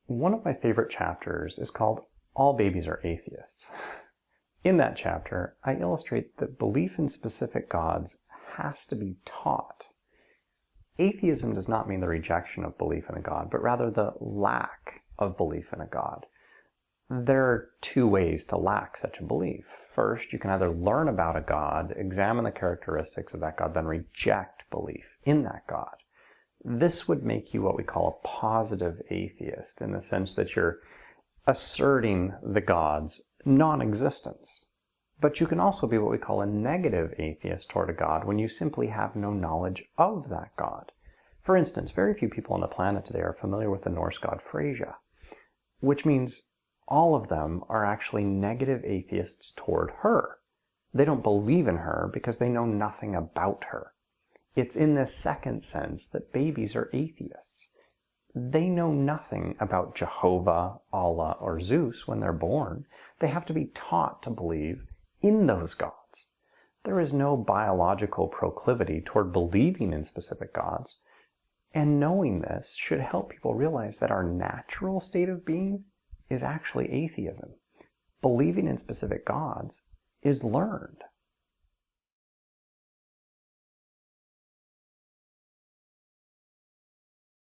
One of my favorite chapters is called All Babies Are Atheists. In that chapter, I illustrate that belief in specific gods has to be taught. Atheism does not mean the rejection of belief in a god, but rather the lack of belief in a god. There are two ways to lack such a belief. First, you can either learn about a god, examine the characteristics of that god, then reject belief in that god. This would make you what we call a positive atheist, in the sense that you're asserting the god's non-existence. But you can also be what we call a negative atheist toward a god when you simply have no knowledge of that god. For instance, very few people on the planet today are familiar with the Norse god Freyja, which means all of them are actually negative atheists toward her. They don't believe in her because they know nothing about her. It's in this second sense that babies are atheists. They know nothing about Jehovah, Allah, or Zeus when they're born. They have to be taught to believe in those gods. There is no biological proclivity toward believing in specific gods, and knowing this should help people realize that our natural state of being is actually atheism. Believing in specific gods is learned.